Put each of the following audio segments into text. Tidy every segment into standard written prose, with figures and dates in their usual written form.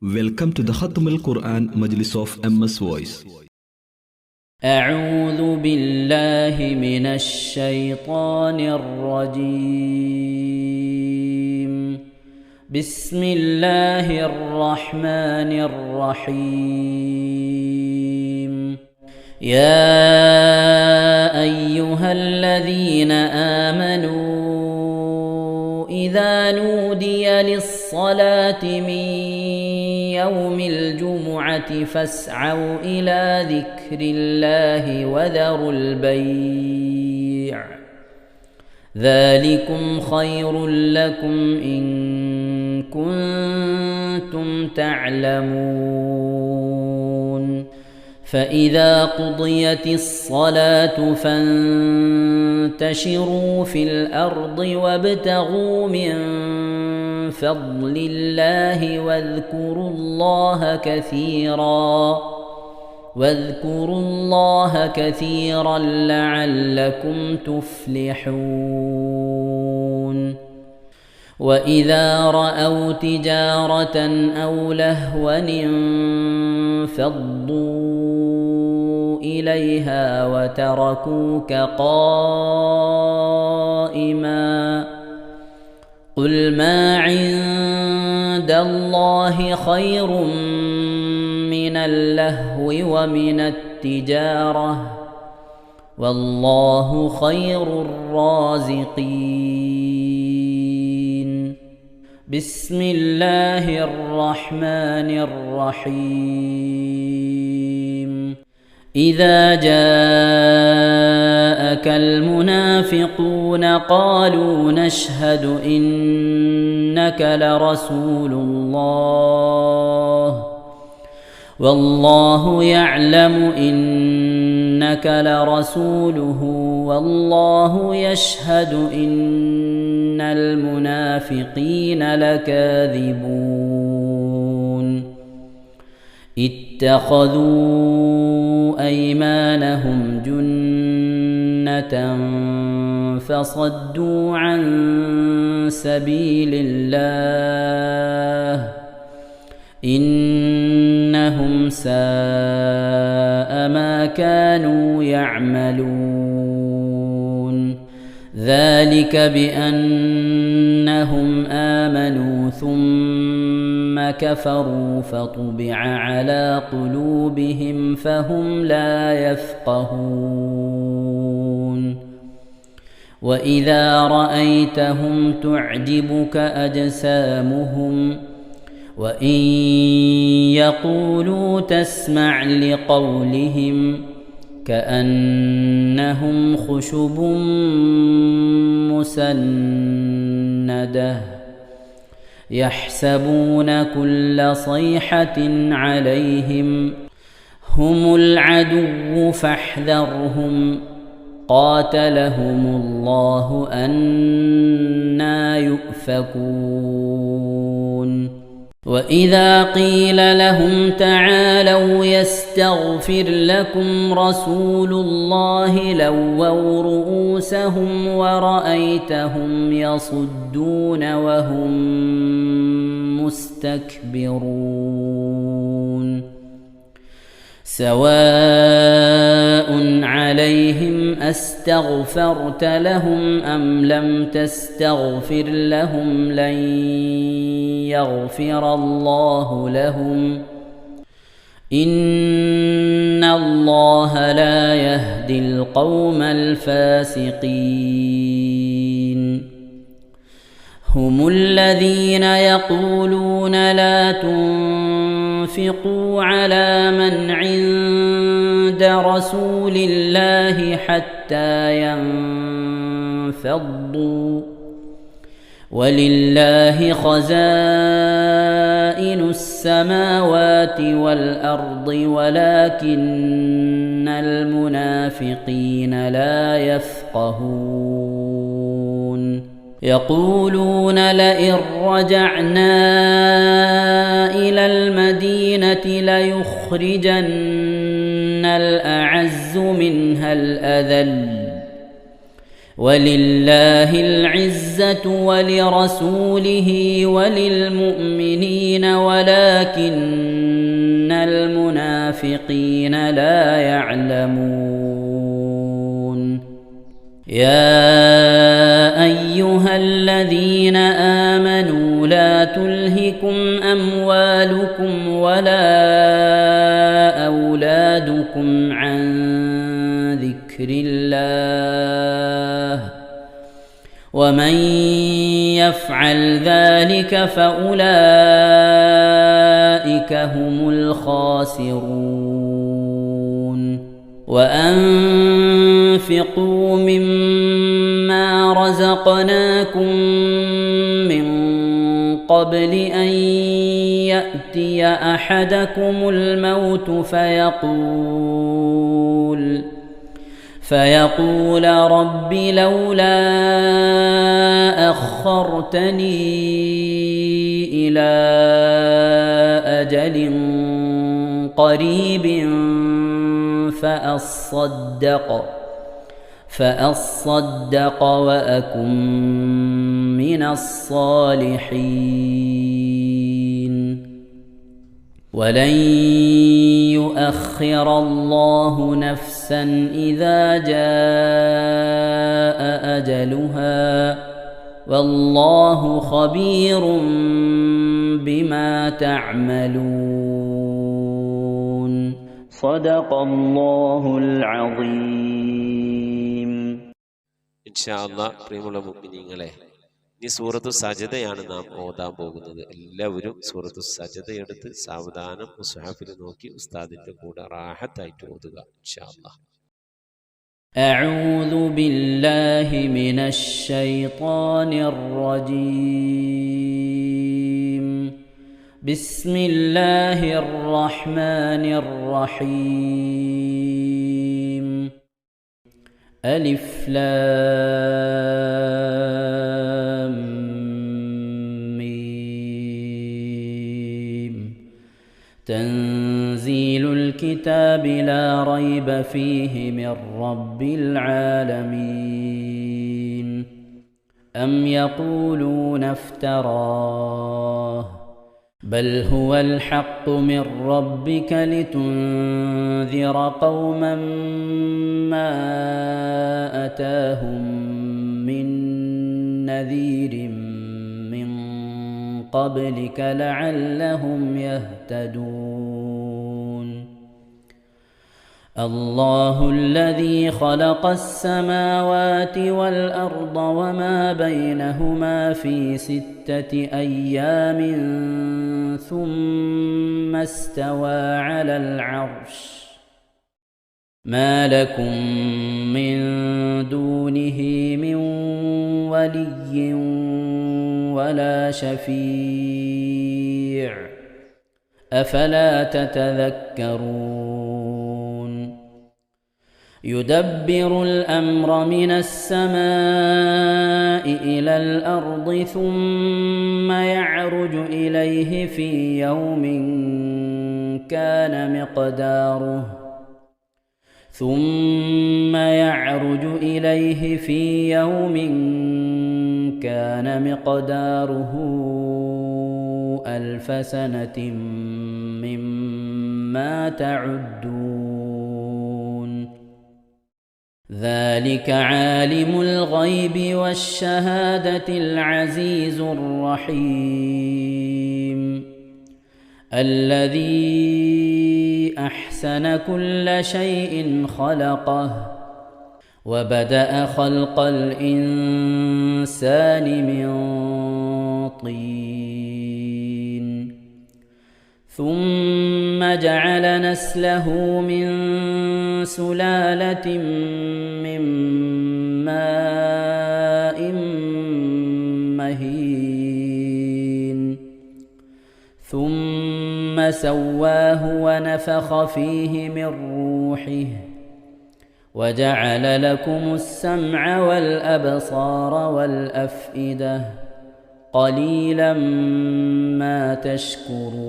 Welcome to the Khatm al-Quran Majlis of MS Voice. أعوذ بالله من الشيطان الرجيم. بسم الله الرحمن الرحيم. يا أيها الذين آمنوا إذا نودي للصلاة من يوم الجمعة فاسعوا إلى ذكر الله وذروا البيع ذلكم خير لكم إن كنتم تعلمون. فإذا قضيت الصلاة فانتشروا في الأرض وابتغوا من فضل الله واذكروا الله كثيرا لعلكم تفلحون. وإذا رأوا تجارة أو لهوا انفضوا إليها وتركوك قائما. قل ما عند الله خير من اللهو ومن التجارة والله خير الرازقين. بسم الله الرحمن الرحيم. إذا جاءك المنافقون قالوا نشهد إنك لرسول الله والله يعلم إنك لرسوله والله يشهد إن المنافقين لكاذبون. اتخذوا أيمانهم جنة فصدوا عن سبيل الله إنهم ساء ما كانوا يعملون. ذلك بأنهم آمنوا ثم كفروا فطبع على قلوبهم فهم لا يفقهون. وإذا رأيتهم تعجبك أجسامهم وإن يقولوا تسمع لقولهم كأنهم خشب مسندة يحسبون كل صيحة عليهم هم العدو فاحذرهم قاتلهم الله أنى يؤفكون. وإذا قيل لهم تعالوا يستغفر لكم رسول الله لووا رؤوسهم ورأيتهم يصدون وهم مستكبرون. سواء عليهم أستغفرت لهم أم لم تستغفر لهم لن يغفر الله لهم إن الله لا يهدي القوم الفاسقين. هم الذين يقولون لا تنفقوا على من عند رسول الله حتى ينفضوا ولله خزائن السماوات والأرض ولكن المنافقين لا يفقهون. يقولون لئن رجعنا إلى المدينة ليخرجن الأعز منها الأذل ولله العزة ولرسوله وللمؤمنين ولكن المنافقين لا يعلمون يا أيها الذين آمنوا لا تلهكم أموالكم ولا أولادكم عن ذكر الله ومن يفعل ذلك فأولئك هم الخاسرون وأنفقوا مما رزقناكم من قبل أن يأتي أحدكم الموت فيقول رب لولا أخرتني إلى أجل قريب فأصدق وأكن من الصالحين ولن يؤخر الله نفسا إذا جاء أجلها والله خبير بما تعملون صدق الله العظيم. ഇൻഷാ അല്ലാഹ് പ്രിയമുള്ള മുഅ്മിനീങ്ങളെ, ഈ സൂറത്തു സജദയാണ് നാം ഓതാൻ പോകുന്നത്. എല്ലാവരും സൂറത്തു സജദ എടുത്ത് സാവധാനം മുസ്ഹഫിൽ നോക്കി ഉസ്താദിന്റെ കൂടെ റാഹത്തായിട്ട് ഓതുക ഇൻഷാ അല്ലാഹ്. أعوذ بالله من الشيطان الرجيم. بسم الله الرحمن الرحيم. ألف لام ميم. تنزيل الكتاب لا ريب فيه من رب العالمين. أم يقولون افتراه بل هو الحق من ربك لتنذر قوما ما أتاهم من نذير من قبلك لعلهم يهتدون. الله الذي خلق السماوات والأرض وما بينهما في 6 أيام ثم استوى على العرش ما لكم من دونه من ولي ولا شفيع أفلا تتذكرون. يدبر الأمر من السماء إلى الأرض ثم يعرج إليه في يوم كان مقداره 1000 سنة مما تعدون. ذلك عالم الغيب والشهادة العزيز الرحيم الذي أحسن كل شيء خلقه وبدأ خلق الإنسان من طين ثم جعل نسله من سلالة من ماء مهين ثم سواه ونفخ فيه من روحه وجعل لكم السمع والأبصار والأفئدة قليلا ما تشكرون.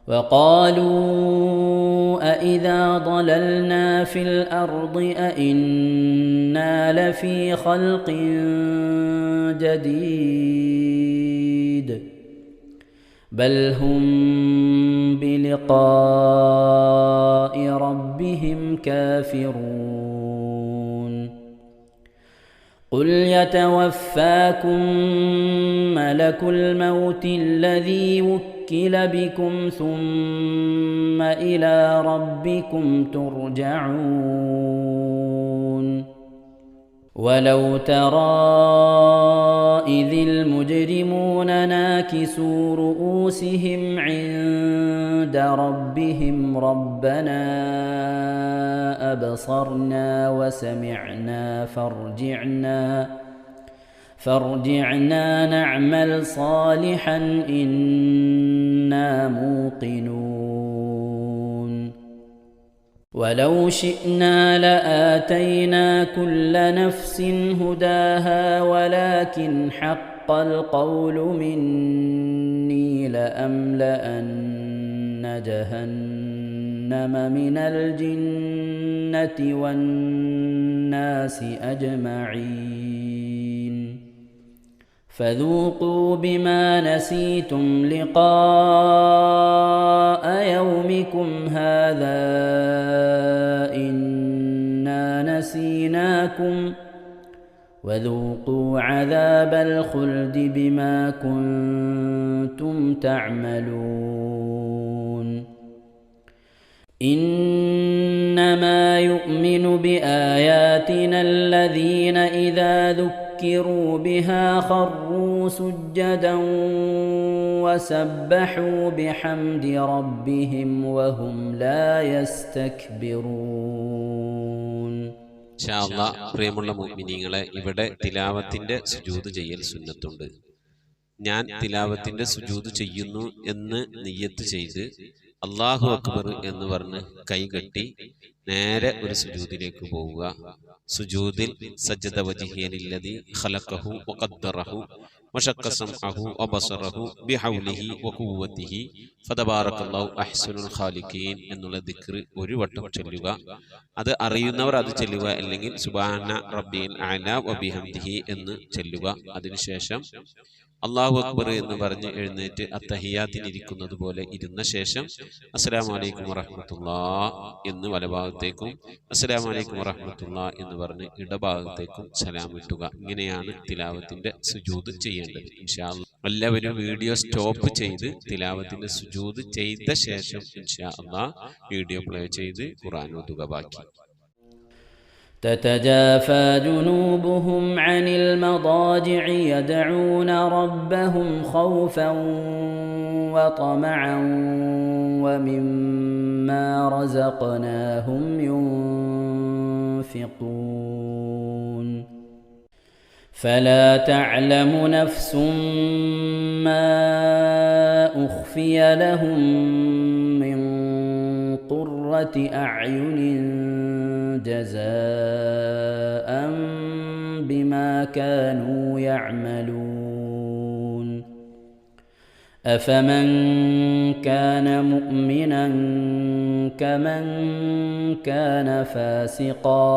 وقالوا أإذا ضللنا في الأرض أإنا لفي خلق جديد بل هم بلقاء ربهم كافرون قل يتوفاكم ملك الموت الذي وكل بكم ثم إلى ربكم ترجعون ولو ترى إذ المجرمون ناكسوا رؤوسهم عند ربهم ربنا أبصرنا وسمعنا فارجعنا نعمل صالحا إنا موقنون ولو شئنا لآتينا كل نفس هداها ولكن حق القول مني لأملأن جهنم من الجنة والناس أجمعين فذوقوا بما نسيتم لقاء يومكم هذا إنا نسيناكم وذوقوا عذاب الخلد بما كنتم تعملون إنما يؤمن بآياتنا الذين إذا ذكروا بها خروا سجدا وسبحوا بحمد ربهم وهم لا يستكبرون. ഇൻഷാ അല്ലാഹ് പ്രിയമുള്ള മുഅ്മിനീങ്ങളെ, ഇവിടെ തിലാവത്തിന്റെ സുജൂദ് ചെയ്യൽ സുന്നത്തുണ്ട്. ഞാൻ തിലാവത്തിന്റെ സുജൂദ് ചെയ്യുന്നു എന്ന് നിയ്യത്ത് ചെയ്ത് അല്ലാഹു അക്ബർ എന്ന് പറഞ്ഞ് കൈകെട്ടി നേരെ ഒരു സുജൂദിലേക്ക് പോവുക. സുജൂദിൽ സജ്ജദ വജ്ഹിയലില്ലദി ഖലഖഹു വഖദ്ദറഹു വശഖ്ഖ സമഅഹു വബസറഹു ബിഹൗലിഹി വഖുവ്വതിഹി ഫതബാറകല്ലാഹു അഹ്സനുൽ ഖാലിഖീൻ എന്നുള്ള ദിക്ർ ഒരു വട്ടം ചൊല്ലുക. അത് അറിയുന്നവർ അത് ചൊല്ലുക, അല്ലെങ്കിൽ സുബ്ഹാന റബ്ബിൽ അഅല വബിഹംദിഹി എന്ന് ചൊല്ലുക. അതിനുശേഷം അല്ലാഹു അക്ബർ എന്ന് പറഞ്ഞ് എഴുന്നേറ്റ് അത്തഹിയാത്തിനിരിക്കുന്നത് പോലെ ഇരുന്ന ശേഷം അസ്സലാമു അലൈക്കും വറഹ്മത്തുള്ളാഹ് എന്ന് വലഭാഗത്തേക്കും അസ്സലാമു അലൈക്കും വറഹ്മത്തുള്ളാഹ് എന്ന് പറഞ്ഞ് ഇടഭാഗത്തേക്കും സലാം ഇട്ടുക. ഇങ്ങനെയാണ് തിലാവത്തിന്റെ സുജൂദ് ചെയ്യേണ്ടത്. ഇൻഷാ അല്ലാഹ് എല്ലാവരും വീഡിയോ സ്റ്റോപ്പ് ചെയ്ത് തിലാവത്തിന്റെ സുജൂദ് ചെയ്ത ശേഷം ഇൻഷാ അല്ലാഹ് വീഡിയോ പ്ലേ ചെയ്ത് ഖുർആൻ ഓതുക. ബാക്കി تتجافى جنوبهم عن المضاجع يدعون ربهم خوفا وطمعا ومما رزقناهم ينفقون فلا تعلم نفس ما أخفي لهم من قرة أعين جزاء بما كانوا يعملون أفمن كان مؤمنا كمن كان فاسقا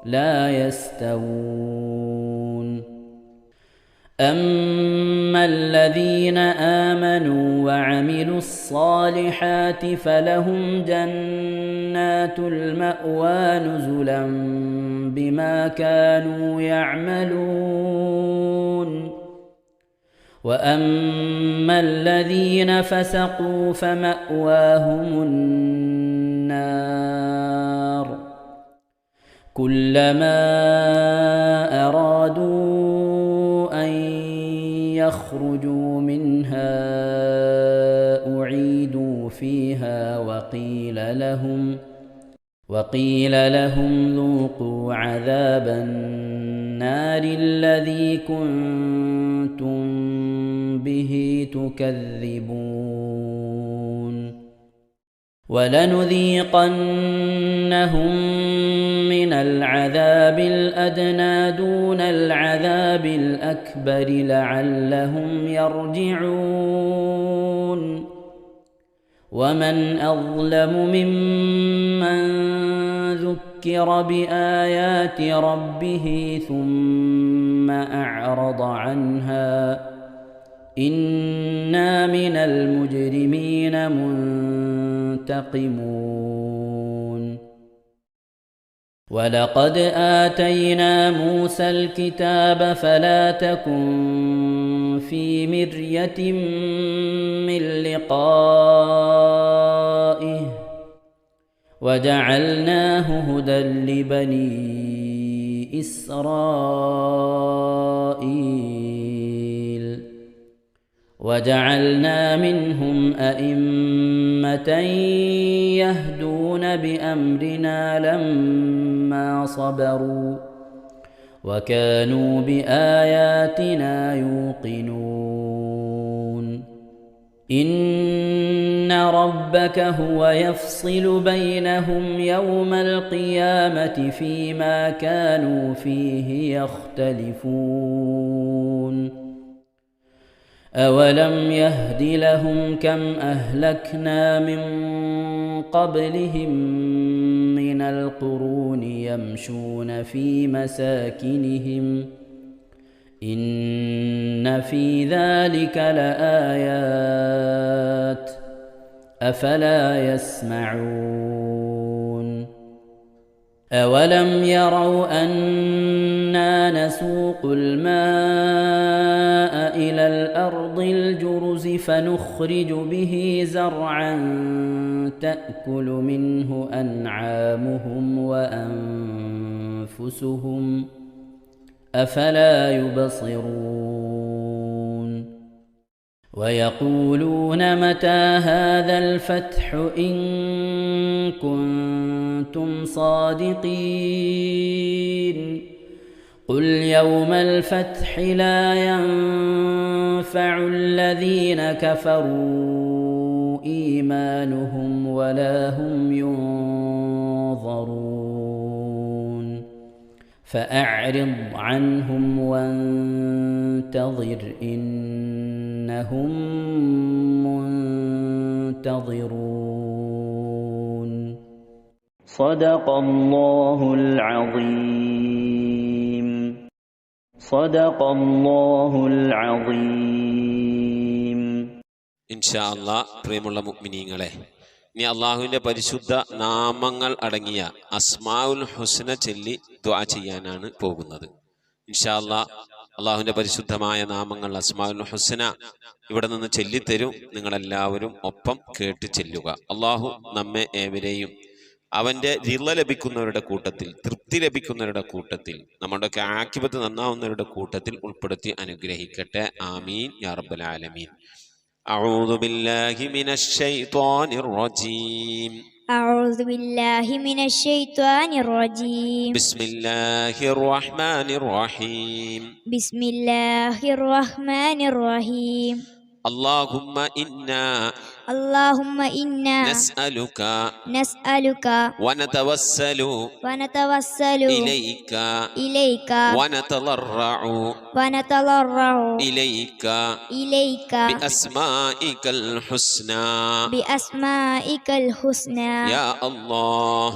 لا يستوون أما الذين آمنوا وعملوا الصالحات فلهم جنات المأوى نزلا بما كانوا يعملون وأما الذين فسقوا فمأواهم النار كلما أرادوا أن يخرجوا منها أعيدوا فيها وقيل لهم ذوقوا عذاب النار الذي كنتم به تكذبون ولنذيقنهم من العذاب الأدنى دون العذاب الأكبر لعلهم يرجعون ومن أظلم ممن ذكر بآيات ربه ثم أعرض عنها إنا من المجرمين منتقمون ولقد آتينا موسى الكتاب فلا تكن في مرية من لقائه وجعلناه هدى لبني إسرائيل وجعلنا منهم أئمة يهدون بأمرنا لما صبروا وكانوا بآياتنا يوقنون إن ربك هو يفصل بينهم يوم القيامة فيما كانوا فيه يختلفون أولم يهد لهم كم أهلكنا من قبلهم من القرون يمشون في مساكنهم إن في ذلك لآيات أفلا يسمعون أولم يروا أنا نسوق الماء إلى الأرض الجرز فنخرج به زرعا تأكل منه أنعامهم وأنفسهم أفلا يبصرون ويقولون متى هذا الفتح إن كنتم صادقين قل يوم الفتح لا ينفع الذين كفروا إيمانهم ولا هم ينظرون فأعرض عنهم وانتظر إنهم منتظرون صدق الله العظيم صدق الله العظيم ഇൻഷാ അല്ലാഹ്. പ്രിയമുള്ള മുഅ്മിനീങ്ങളെ, ഇനി അള്ളാഹുവിൻ്റെ പരിശുദ്ധ നാമങ്ങൾ അടങ്ങിയ അസ്മാഉൽ ഹുസ്ന ചൊല്ലി ദുആ ചെയ്യാനാണ് പോകുന്നത്. ഇൻഷാ അല്ലാഹ് അള്ളാഹുവിൻ്റെ പരിശുദ്ധമായ നാമങ്ങൾ അസ്മാഉൽ ഹുസ്ന ഇവിടെ നിന്ന് ചൊല്ലിത്തരും. നിങ്ങളെല്ലാവരും ഒപ്പം കേട്ട് ചെല്ലുക. അള്ളാഹു നമ്മെ ഏവരെയും അവൻ്റെ റിള ലഭിക്കുന്നവരുടെ കൂട്ടത്തിൽ, തൃപ്തി ലഭിക്കുന്നവരുടെ കൂട്ടത്തിൽ, നമ്മുടെയൊക്കെ ആഖിബത്ത് നന്നാവുന്നവരുടെ കൂട്ടത്തിൽ ഉൾപ്പെടുത്തി അനുഗ്രഹിക്കട്ടെ. ആമീൻ യാ റബ്ബൽ ആലമീൻ. أعوذ بالله من الشيطان الرجيم. أعوذ بالله من الشيطان الرجيم. بسم الله الرحمن الرحيم. بسم الله الرحمن الرحيم. اللهم إنا نسألك ونتوسل إليك ونتضرع إليك بأسمائك الحسنى يا الله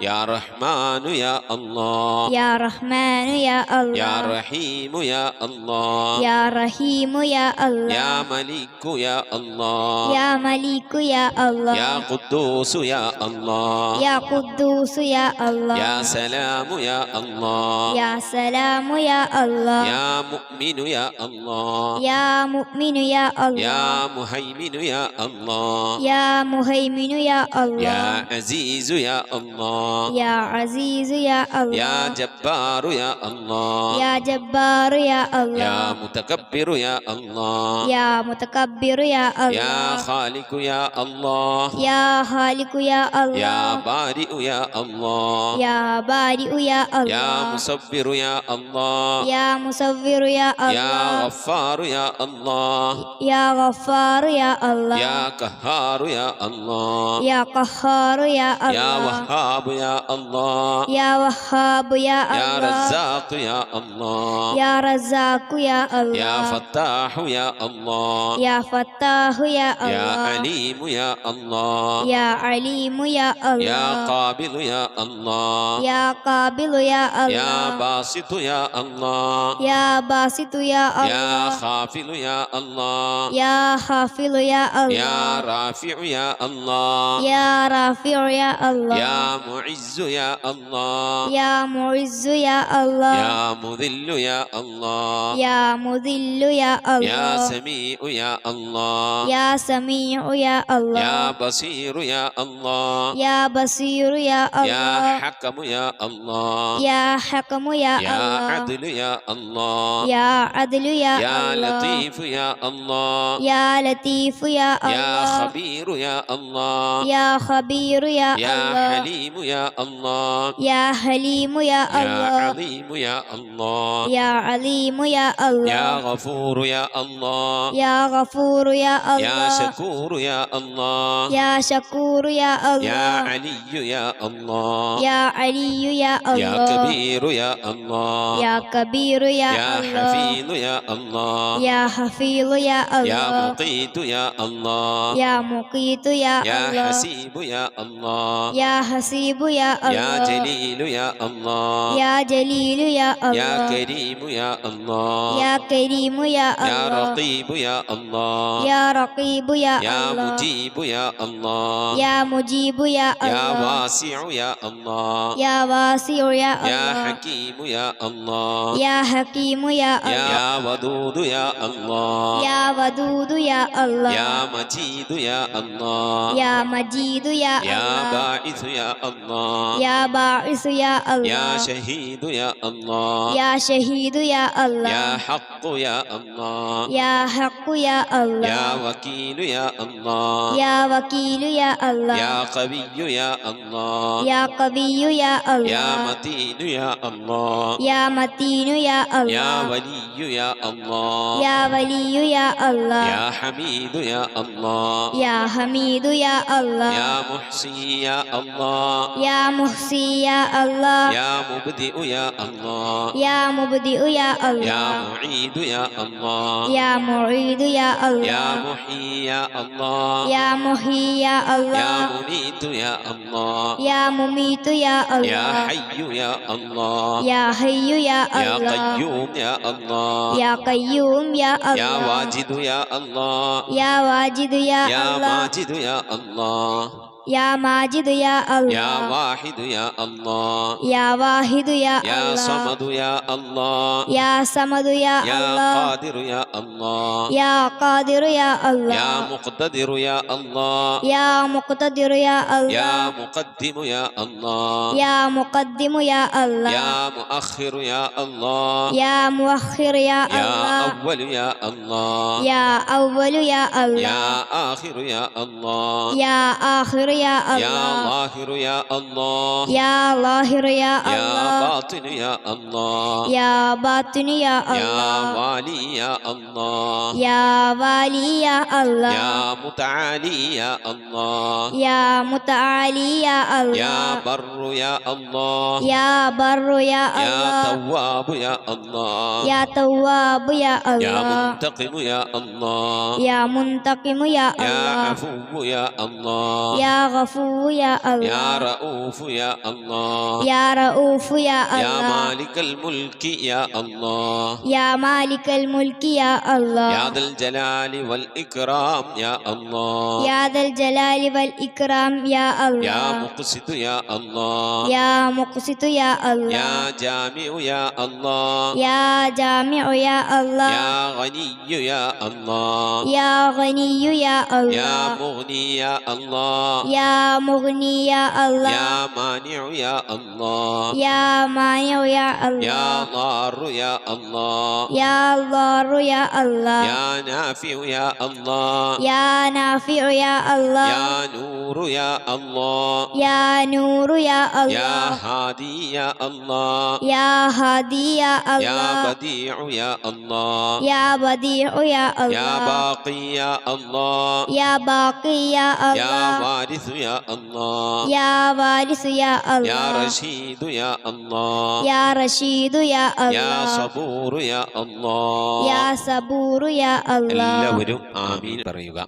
يا رحمن يا الله يا رحمن يا الله يا رحيم يا الله يا رحيم يا الله يا ملك يا الله يا ملك يا الله يا قدوس يا الله يا قدوس يا الله يا سلام يا الله يا سلام يا الله يا مؤمن يا الله يا مؤمن يا الله يا مهيمن يا الله يا مهيمن يا الله يا عزيز يا الله يا عزيز يا الله يا جبار يا الله يا جبار يا الله يا متكبر يا الله يا متكبر يا الله يا خالق يا الله يا خالق يا الله يا بارئ يا الله يا بارئ يا الله يا مصبر يا الله يا مصور يا الله يا غفار يا الله يا غفار يا الله يا قهار يا الله يا قهار يا الله يا وهاب يا الله يا وهاب يا يا الله رزاق يا الله يا رزاق يا الله يا فتاح يا الله يا فتاح يا يا يا الله عليم يا الله يا عليم يا يا الله قابل يا الله يا قابل يا يا الله باسط يا الله يا باسط يا يا الله خافل يا الله يا خافض يا يا الله رافع يا الله يا رافع يا الله يا معز يا الله يا معز يا الله يا مذل يا الله يا مذل يا يا الله سميع يا الله يا سميع يا الله يا بصير يا الله يا بصير يا يا الله حكم يا الله يا حكم يا يا الله عدل يا الله يا عدل يا يا الله لطيف يا الله يا لطيف يا يا الله خبير يا الله يا خبير يا يا الله حليم يا الله يا حليم يا يا الله عظيم يا الله يا عليم يا يا الله غفور يا الله يا غفور يا يا الله شكور يا الله يا شكور يا يا الله علي يا الله يا علي يا يا الله كبير يا الله يا كبير يا يا الله حفيظ يا الله يا حفيظ يا يا الله مقيت يا الله يا مقيت يا يا الله حسيب يا الله يا حسيب يا يا الله جليل يا الله يا جليل يا يا الله كريم يا الله يا كريم يا يا الله رقيب يا الله يا رقيب يا يا الله مجيب يا الله يا مجيب يا يا الله واسع يا الله يا واسع يا يا الله حكيم يا الله يا حكيم يا الله يا ودود يا الله يا ودود يا الله يا مجيد يا الله يا مجيد يا يا الله باعث يا الله يا باعث يا يا الله شهيد يا الله يا شهيد يا الله يا حق يا الله يا حق يا الله يا وكيل يا الله يا وكيل يا الله يا قوي يا الله يا قوي يا يا الله متين يا الله يا متين يا يا الله ولي يا الله يا ولي يا الله يا حميد يا الله يا حميد يا الله يا محصي يا الله يا محصي يا الله يا مبدئ يا الله يا مبدئ يا يا الله معيد يا الله يا معيد يا يا الله محيي يا الله يا محيي يا يا الله مميت يا الله يا مميت يا يا الله حي يا الله يا حي يا يا الله قيوم يا الله يا قيوم يا يا الله واجد يا الله يا واجد يا يا الله ماجد يا الله يا ماجد يا يا الله واحد يا الله يا واحد يا يا الله صمد يا الله يا صمد يا يا الله قادر يا الله يا قادر يا يا الله مقتدر يا الله يا مقتدر يا يا الله مقدم يا الله يا مقدم يا الله يا مؤخر يا الله يا مؤخر يا يا الله أول يا الله يا أول يا يا الله آخر يا الله يا آخر يا يا الله ظاهر يا الله يا ظاهر يا يا الله باطن يا الله يا باطن يا يا الله والي يا الله يا والي يا الله يا متعالي يا الله يا متعالي يا يا الله بر يا الله يا بر يا يا الله تواب يا الله يا تواب يا يا الله منتقم يا الله يا منتقم يا يا الله عفو يا الله يا غفور يا يا الله رؤوف يا الله يا رؤوف يا يا الله مالك الملك يا الله يا مالك الملك يا الله يا ذا الجلال والإكرام يا الله يا ذا الجلال والإكرام يا يا الله مقسط يا الله يا مقسط يا الله يا جامع يا الله يا جامع يا الله يا غني يا الله يا غني يا يا الله مغني يا الله يا مغني يا الله يا مانع يا الله يا مانع يا يا الله ضار يا الله يا ضار يا الله يا نافع يا الله يا نافع يا الله يا نور يا الله يا نور يا يا الله هادي يا الله يا هادي يا يا الله بديع يا الله يا بديع يا يا الله باقي يا الله يا باقي يا يا الله وارث يا الله يا وارث يا يا الله رشيد يا الله يا رشيد يا يا الله صبور يا الله يا صبور يا الله എല്ലാവരും ആമീൻ പറയുക.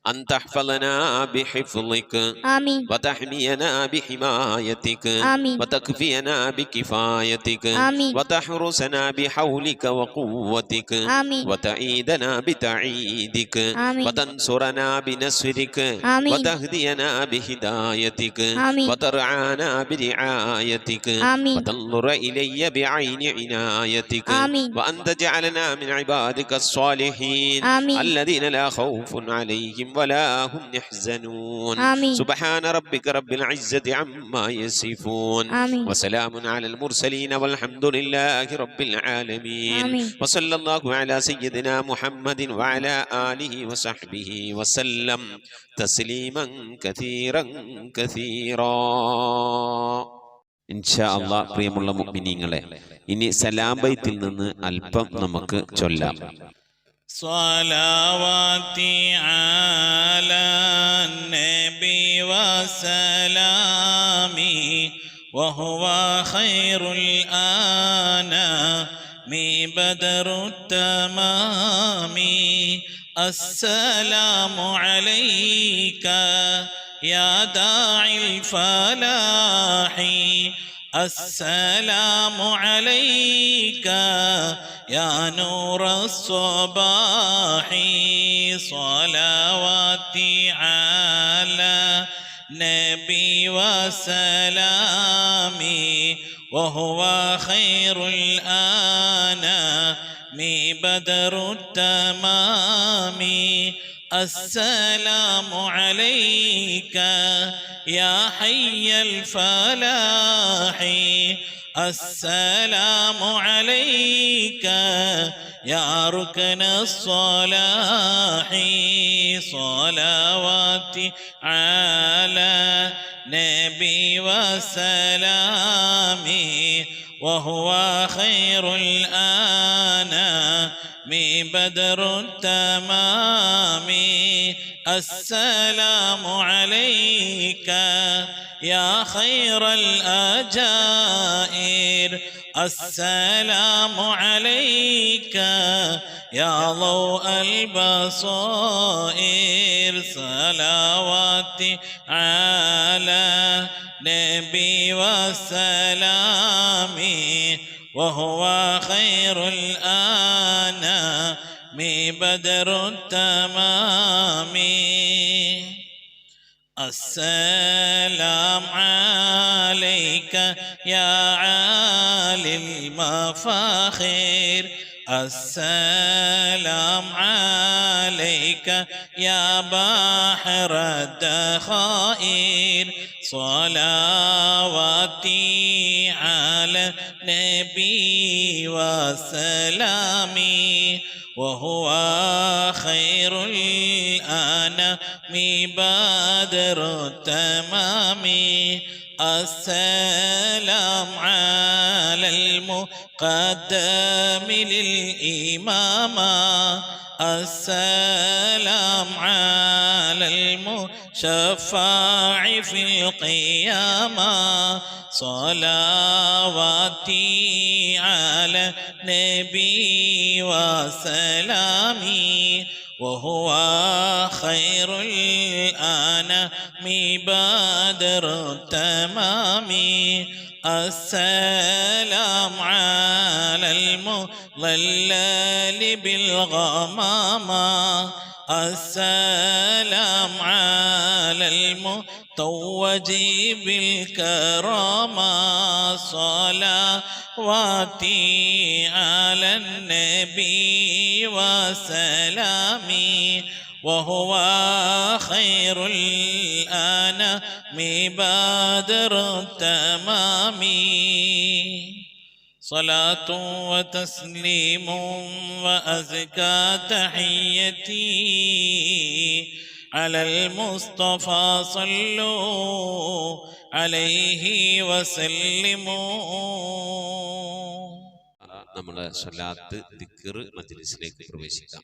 أن تحفظنا بحفظك آمين وتحمينا بحمايتك آمين وتكفينا بكفايتك آمين وتحرسنا بحولك وقوتك آمين وتعيدنا بتعيدك آمين وتنصرنا بنصرك آمين وتهدينا بهدايتك آمين وترعانا برعايتك آمين وتنظر إلي بعين عنايتك آمين وأن تجعلنا من عبادك الصالحين آمين الذين لا خوف عليهم ولا هم يحزنون آمين سبحان ربك رب العزة عما يصفون آمين وسلام على المرسلين والحمد لله رب العالمين آمين وصلى الله على سيدنا محمد وعلى آله وصحبه وسلم تسليما كثيرا كثيرا ഇൻഷാ അല്ലാഹ്. പ്രിയമുള്ള മുഅ്മിനീങ്ങളെ, ഇനി സലാം ബൈത്തിൽ നിന്ന് അല്പം നമുക്ക് ചൊല്ലാം. സ്വലാവാതി അലാ നബി വസലാമി വഹുവ ഖൈറുൽ ആനാമി ബദറുത് തമാമി അസ്സലാമു അലൈക യാ ദാഇൽ ഫലാഹി السلام عليك يا نور الصباح صلواتي على نبي وسلامي وهو خير الأنام بدر التمام السلام عليك يا حي الفلاح السلام عليك يا ركن الصلاح صلواتي على نبي وسلامي وهو خير الأنام بدر التمام السلام عليك يا خير الأجائر السلام عليك يا ضوء البصائر صلواتي على نبي وسلامي وهو خير الأنام بدر التمام السلام عليك يا عالي المفاخر السلام عليك يا بحر الدخائر صلواتي على نبي وسلامي وهو خير الأنام بدر التمام السلام على المقدم للإمامة السلام على المشفع في القيامة صلواتي على نبي وسلامي وهو خير الأنام بدر التمام السلام على المظلل بالغمامة السلام على المتوج بالكرامة صلواتي على النبي وسلامي وهو خير الأنام بدر التمام صلاة وتسليم وأزكى تحيتي على المصطفى صلوا عليه وسلموا. നമ്മുടെ സ്വലാത്ത് ദിക്ർ മജ്ലിസിലേക്ക് പ്രവേശിക്കാം.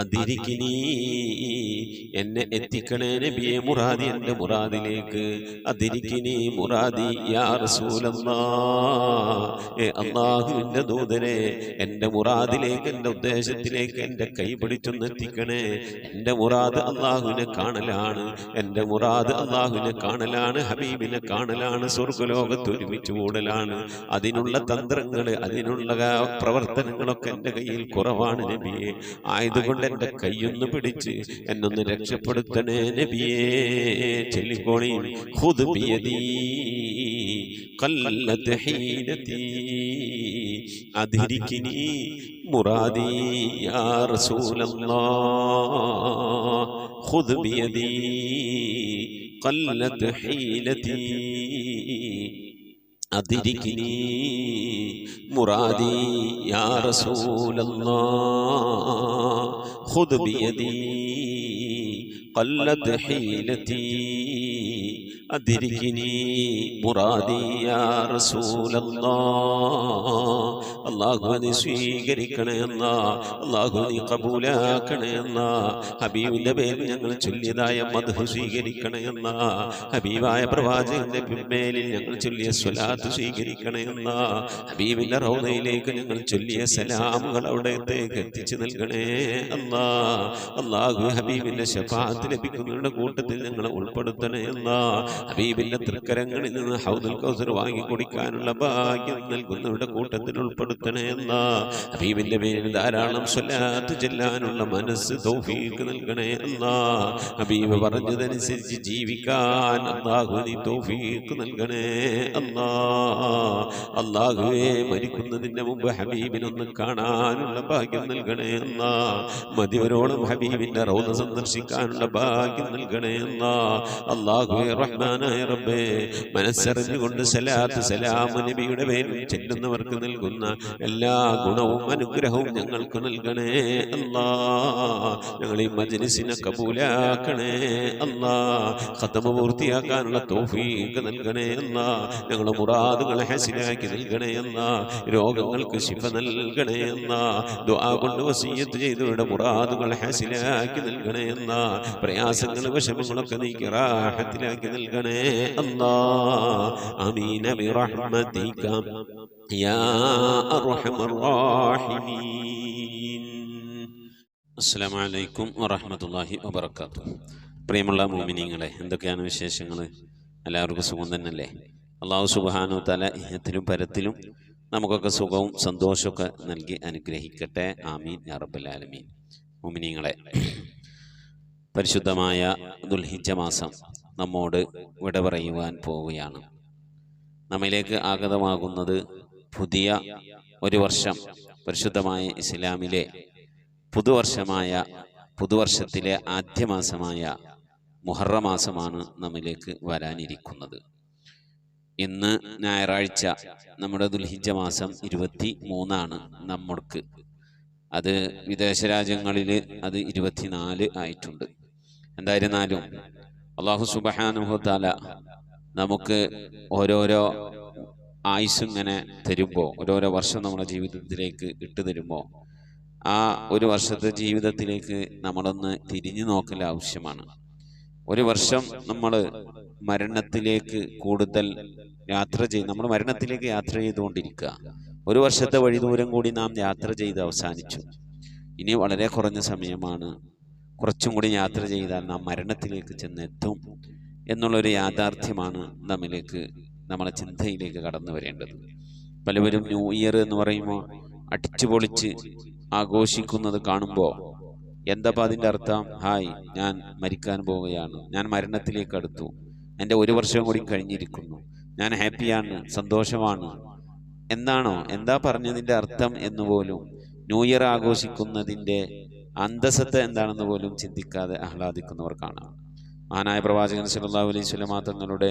അതിരിക്കിനി എന്നെ എത്തിക്കണേ നബിയെ മുറാദി എൻ്റെ മുറാദിലേക്ക്. അതിരിക്കിനി മുറാദി യാ റസൂലല്ലാഹ്, അല്ലാഹുവിൻ്റെ ദൂതനെ എൻ്റെ മുറാദിലേക്ക്, എൻ്റെ ഉദ്ദേശത്തിലേക്ക് എൻ്റെ കൈ പിടിച്ചൊന്ന് എത്തിക്കണേ. എൻ്റെ മുറാദ് അല്ലാഹുവിനെ കാണലാണ്, എൻ്റെ മുറാദ് അല്ലാഹുവിനെ കാണലാണ്, ഹബീബിനെ കാണലാണ്, സ്വർഗ്ഗലോകത്ത് ഒരുമിച്ച് കൂടലാണ്. അതിനുള്ള തന്ത്രങ്ങൾ, അതിനുള്ള പ്രവർത്തനങ്ങളൊക്കെ എൻ്റെ കയ്യിൽ കുറവാണ് നബിയെ. ആയതുകൊണ്ട് എൻ്റെ കൈയൊന്ന് പിടിച്ച് എന്നൊന്ന് രക്ഷപ്പെടുത്തണേ നബിയേ. ചൊല്ലിക്കോളി, ഖുദ് ബിയദീ ഖല്ലത് ഹീനതീ അദ്രികിനി മുറാദി യാ റസൂലല്ലാഹ്. ഖുദ് ബിയദീ ഖല്ലത് ഹീനതീ അദ്രികിനി മുറാദി യാ റസൂലല്ലാഹ്. ഖുദ് ബിയദീ ഖല്ലത് ഹീലതീ അദ്രികിനി മുറാദി യാ റസൂലല്ലാഹ്. അല്ലാഹു നീ സ്വീകരിക്കണേ അല്ലാ, അല്ലാഹു നീ കബൂലാക്കണേ അല്ലാ. ഹബീബിന്റെ പേരിൽ ഞങ്ങൾ ചൊല്ലിയതായ മദ്ഹ് സ്വീകരിക്കണേ അല്ലാ. ഹബീബായ പ്രവാചകന്റെ മേലിൽ ഞങ്ങൾ ചൊല്ലിയ സ്വലാത്ത് സ്വീകരിക്കണേ അല്ലാ. ഹബീബിന്റെ റൗദയിലേക്ക് ഞങ്ങൾ ചൊല്ലിയ സലാമുകൾ അവിടത്തേക്ക് എത്തിച്ചു നൽകണേ അല്ലാ. അല്ലാഹു ഹബീബിന്റെ ശഫാഅത്ത് ലഭിക്കുന്നവരുടെ കൂട്ടത്തിൽ ഞങ്ങളെ ഉൾപ്പെടുത്തണേ അല്ലാ. ഹബീബിന്റെ തൃക്കരങ്ങളിൽ നിന്ന് ഹൗദുൽ കൗസർ വാങ്ങി കുടിക്കാനുള്ള ഭാഗ്യം നൽകുന്നവരുടെ കൂട്ടത്തിൽ ഉൾപ്പെടുത്തണേ അല്ലാ. ഹബീബിന്റെ പേരിൽ ധാരാളം സ്വലാത്ത് ചെല്ലാനുള്ള മനസ്സ് തൗഫീഖ് നൽകണേ അല്ലാ. ഹബീബ് പറഞ്ഞതനുസരിച്ച് ജീവിക്കാൻ അല്ലാഹു നീ തൗഫീഖ് നൽകണേ അല്ലാ. അല്ലാഹുവേ, മരിക്കുന്നതിന്റെ മുമ്പ് ഹബീബിനൊന്ന് കാണാനുള്ള ഭാഗ്യം നൽകണേ അല്ലാ. മതിവരോളം ഹബീബിന്റെ റൗദ സന്ദർശിക്കാനുള്ള ഭാഗ്യം നൽകണേ അല്ലാ. അല്ലാഹുവേ റഹ്മാനായ റബ്ബേ, മനസ്സറിഞ്ഞുകൊണ്ട് സലാത്ത് സലാം നബിയുടെ പേരിൽ ചെല്ലുന്നവർക്ക് നൽകുന്ന എല്ലാ ഗുണവും അനുഗ്രഹവും ഞങ്ങൾക്ക് നൽകണേ അല്ലാ. ഞങ്ങൾ ഈ മജ്ലിസിനെ കബൂലാക്കണേ അല്ലാ. ഖത്മ പൂർത്തിയാക്കാനുള്ള തൗഫീഖ് നൽകണേ അല്ലാ. ഞങ്ങളുടെ മുറാദുകളെ ഹസിലാക്കി നൽകണേ അല്ലാ. രോഗങ്ങൾക്ക് ശിഫ നൽകണേ അല്ലാ. ദുആ കൊണ്ട് വസിയ്യത്ത് ചെയ്തവരുടെ മുറാദുകൾ ഹസിലാക്കി നൽകണേ അല്ലാ. പ്രയാസങ്ങൾ വിഷമങ്ങളൊക്കെ നീക്കി റാഹത്തിലാക്കി നൽകണേ അല്ലാ. ആമീൻ ബിറഹ്മതിക യാ അർഹമർ റഹീമീൻ. അസ്സലാമു അലൈക്കും വറഹ്മത്തുള്ളാഹി വബറകാതുഹു. പ്രിയമുള്ള മുഅ്മിനീങ്ങളെ, എന്തൊക്കെയാണ് വിശേഷങ്ങൾ? എല്ലാവർക്കും സുഖം തന്നെയല്ലേ? അല്ലാഹു സുബ്ഹാനഹു തആല ഇഹത്തിലും പരത്തിലും നമുക്കൊക്കെ സുഖവും സന്തോഷമൊക്കെ നൽകി അനുഗ്രഹിക്കട്ടെ. ആമീൻ യാ റബ്ബൽ ആലമീൻ. മുഅ്മിനീങ്ങളെ, പരിശുദ്ധമായ ദുൽഹിജ്ജ മാസം നമ്മോട് വിട പറയുവാൻ പോവുകയാണ്. നമ്മിലേക്ക് ആഗതമാകുന്നത് പുതിയ ഒരു വർഷം, പരിശുദ്ധമായ ഇസ്ലാമിലെ പുതുവർഷത്തിലെ ആദ്യ മാസമായ മുഹറം മാസമാണ് നമ്മിലേക്ക് വരാനിരിക്കുന്നത്. ഇന്ന് ഞായറാഴ്ച, നമ്മുടെ ദുൽഹിജ്ജ മാസം 23 നമ്മൾക്ക്. അത് വിദേശ രാജ്യങ്ങളിൽ അത് 24 ആയിട്ടുണ്ട്. എന്തായിരുന്നാലും അല്ലാഹു സുബ്ഹാനഹു തആല നമുക്ക് ഓരോരോ ആയുസ് ഇങ്ങനെ തരുമ്പോൾ, ഓരോരോ വർഷം നമ്മുടെ ജീവിതത്തിലേക്ക് ഇട്ടു തരുമ്പോൾ, ആ ഒരു വർഷത്തെ ജീവിതത്തിലേക്ക് നമ്മളൊന്ന് തിരിഞ്ഞു നോക്കൽ ആവശ്യമാണ്. ഒരു വർഷം നമ്മൾ മരണത്തിലേക്ക് കൂടുതൽ നമ്മൾ മരണത്തിലേക്ക് യാത്ര ചെയ്തുകൊണ്ടിരിക്കുക. ഒരു വർഷത്തെ വഴി ദൂരം കൂടി നാം യാത്ര ചെയ്ത് അവസാനിച്ചു. ഇനി വളരെ കുറഞ്ഞ സമയമാണ്. കുറച്ചും കൂടി യാത്ര ചെയ്താൽ നാം മരണത്തിലേക്ക് ചെന്നെത്തും എന്നുള്ളൊരു യാഥാർത്ഥ്യമാണ് നമ്മളെ ചിന്തയിലേക്ക് കടന്നു വരേണ്ടത്. പലവരും ന്യൂ ഇയർ എന്ന് പറയുമ്പോൾ അടിച്ചു പൊളിച്ച് ആഘോഷിക്കുന്നത് കാണുമ്പോൾ എന്താ അതിൻ്റെ അർത്ഥം? ഹായ്, ഞാൻ മരിക്കാൻ പോവുകയാണ്, ഞാൻ മരണത്തിലേക്ക് അടുത്തു, എൻ്റെ ഒരു വർഷം കൂടി കഴിഞ്ഞിരിക്കുന്നു, ഞാൻ ഹാപ്പിയാണ്, സന്തോഷമാണ് എന്താ പറഞ്ഞതിൻ്റെ അർത്ഥം എന്നുപോലും, ന്യൂ ഇയർ ആഘോഷിക്കുന്നതിൻ്റെ അന്തസത്ത എന്താണെന്ന് പോലും ചിന്തിക്കാതെ ആഹ്ലാദിക്കുന്നവർ കാണാം. മഹാനായ പ്രവാചകൻ സല്ലല്ലാഹു അലൈഹി വസല്ലം തങ്ങളുടെ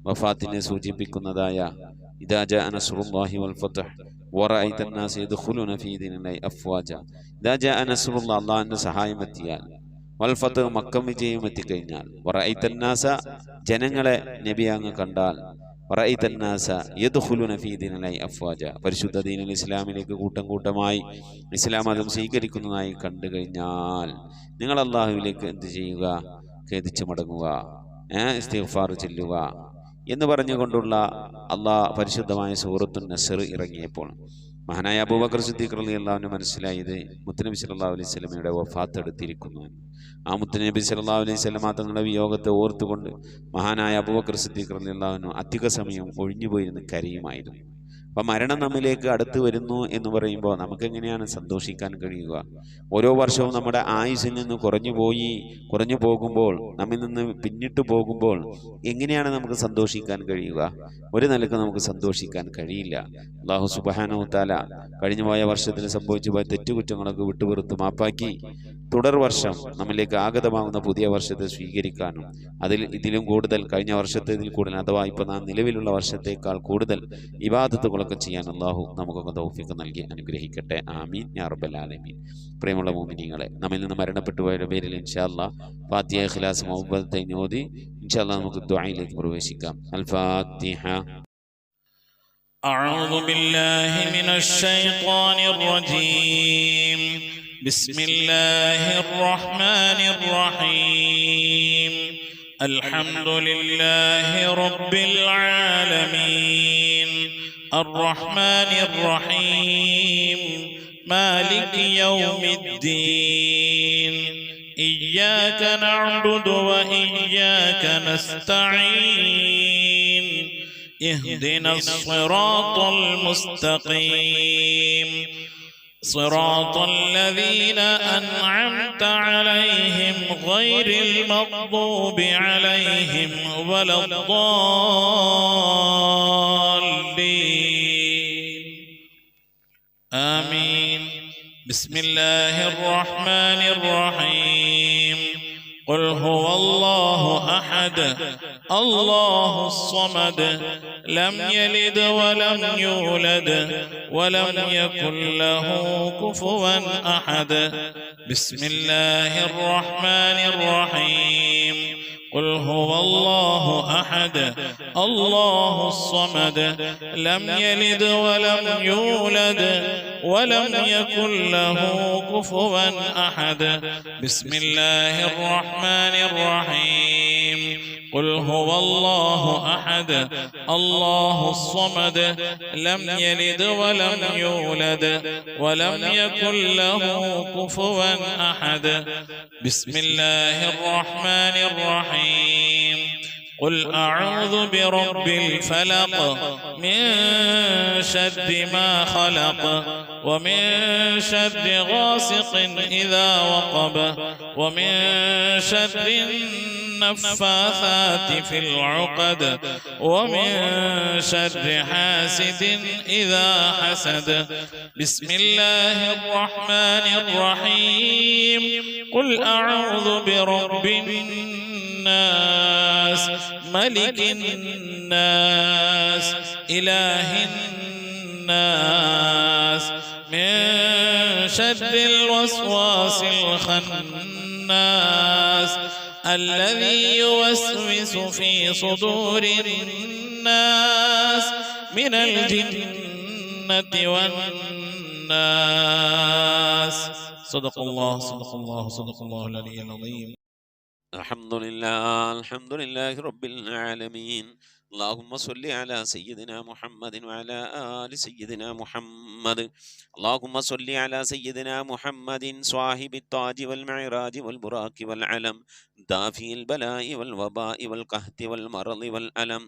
വഫാത്തിനെ സൂചിപ്പിക്കുന്നതായ ഇദാ ജാഅ നസ്റുല്ലാഹി വൽ ഫത്ഹ് വറഅയ്ത അന്നാസ യദ്ഖുലൂന ഫീ ദീനില്ലാഹി അഫ്വാജ. ഇദാ ജാഅ നസ്റുല്ലാഹ്, അല്ലാഹുവിന്റെ സഹായം എത്തിയാൽ, വൽ ഫത്ഹ്, മക്ക വിജയം എത്തിക്കഴിഞ്ഞാൽ, വറഅയ്ത അന്നാസ, ജനങ്ങളെ നബി അങ്ങ് കണ്ടാൽ, പരിശുദ്ധ ദീനുൽ ഇസ്ലാമിലേക്ക് കൂട്ടം കൂട്ടമായി ഇസ്ലാം മതം സ്വീകരിക്കുന്നതായി കണ്ടു കഴിഞ്ഞാൽ നിങ്ങൾ അള്ളാഹുവിലേക്ക് എന്ത് ചെയ്യുക? ഖേദിച്ചു മടങ്ങുക, ഇസ്തിഗ്ഫാർ ചൊല്ലുക എന്ന് പറഞ്ഞുകൊണ്ടുള്ള പരിശുദ്ധമായ സൂറത്തുൻ നസ്ർ ഇറങ്ങിയപ്പോൾ മഹാനായ അബൂബക്കർ സിദ്ദീഖ് റളിയല്ലാഹു അൻഹു മനസ്സിലായത് മുത്തുനബി സല്ലല്ലാഹു അലൈഹി വസല്ലമയുടെ വഫാത്ത് എടുത്തിരിക്കുന്നു. ആ മുത്തുനബി സല്ലല്ലാഹു അലൈഹി വസല്ലമ തങ്ങളുടെ വിയോഗത്തെ ഓർത്തുകൊണ്ട് മഹാനായ അബൂബക്കർ സിദ്ദീഖ് റളിയല്ലാഹു അൻഹു അധിക സമയം ഒഴിഞ്ഞുപോയിരുന്ന് കരയുമായിരുന്നു. അപ്പം മരണം നമ്മിലേക്ക് അടുത്ത് വരുന്നു എന്ന് പറയുമ്പോൾ നമുക്കെങ്ങനെയാണ് സന്തോഷിക്കാൻ കഴിയുക? ഓരോ വർഷവും നമ്മുടെ ആയുസ്സിൽ നിന്ന് കുറഞ്ഞു പോകുമ്പോൾ, നമ്മിൽ നിന്ന് പിന്നിട്ട് പോകുമ്പോൾ എങ്ങനെയാണ് നമുക്ക് സന്തോഷിക്കാൻ കഴിയുക? ഒരു നിലക്ക് നമുക്ക് സന്തോഷിക്കാൻ കഴിയില്ല. അല്ലാഹു സുബ്ഹാനഹു തആല കഴിഞ്ഞു പോയ വർഷത്തിൽ സംഭവിച്ചു പോയ തെറ്റുകുറ്റങ്ങളൊക്കെ വിട്ടുപുറത്ത് മാപ്പാക്കി തുടർ വർഷം നമ്മിലേക്ക് ആഗതമാകുന്ന പുതിയ വർഷത്തെ സ്വീകരിക്കാനും ഇതിലും കൂടുതൽ കഴിഞ്ഞ വർഷത്തേതിൽ കൂടുതൽ അഥവാ ഇപ്പോൾ നാം നിലവിലുള്ള വർഷത്തേക്കാൾ കൂടുതൽ ഇബാദത്തുകളൊക്കെ ചെയ്യാൻ അല്ലാഹു നമുക്കൊക്കെ തൗഫീഖ് നൽകി അനുഗ്രഹിക്കട്ടെ. ആമീൻ യാ റബ്ബൽ ആലമീൻ. പ്രിയമുള്ള മുഅ്മിനീങ്ങളെ, നമ്മിൽ നിന്ന് മരണപ്പെട്ടു പോയവരുടെ പേരിൽ ഇൻഷാ അല്ലാഹ് ഫാത്തിഹ, ഇഖ്ലാസ്, മുഅവ്വദത്തൈൻ ഓതി ഇൻഷാ അല്ലാഹ് നമുക്ക് ദുആയിലേക്ക് പ്രവേശിക്കാം. അൽ ഫാത്തിഹ. أعوذ بالله من الشيطان الرجيم. بسم الله الرحمن الرحيم. الحمد لله رب العالمين الرحمن الرحيم مالك يوم الدين إياك نعبد وإياك نستعين اهدنا الصراط المستقيم صراط الذين أنعمت عليهم غير المغضوب عليهم ولا الضالين آمين. بسم الله الرحمن الرحيم. قل هو الله أحد الله الصمد لم يلد ولم يولد ولم يكن له كفوا أحد. بسم الله الرحمن الرحيم. قل هو الله أحد الله الصمد لم يلد ولم يولد ولم يكن له كفوا أحد. بسم الله الرحمن الرحيم. قل هو الله أحد الله الصمد لم يلد ولم يولد ولم يكن له كفوا أحد. بسم الله الرحمن الرحيم. قل أعوذ برب الفلق من شر ما خلق ومن شر غاسق إذا وقب ومن شر النفاثات في العقد ومن شر حاسد إذا حسد. بسم الله الرحمن الرحيم. قل أعوذ برب الناس ملك الناس إله الناس من شر الوسواس الخناس الذي يوسوس في صدور الناس من الجنة والناس. صدق الله صدق الله صدق الله العلي العظيم. الحمد لله رب العالمين. اللهم صل على سيدنا محمد وعلى آل سيدنا محمد. اللهم صل على سيدنا محمد صاحب التاج والمعراج والبراق والعلم دافي البلاء والوباء والقحط والمرض والألم.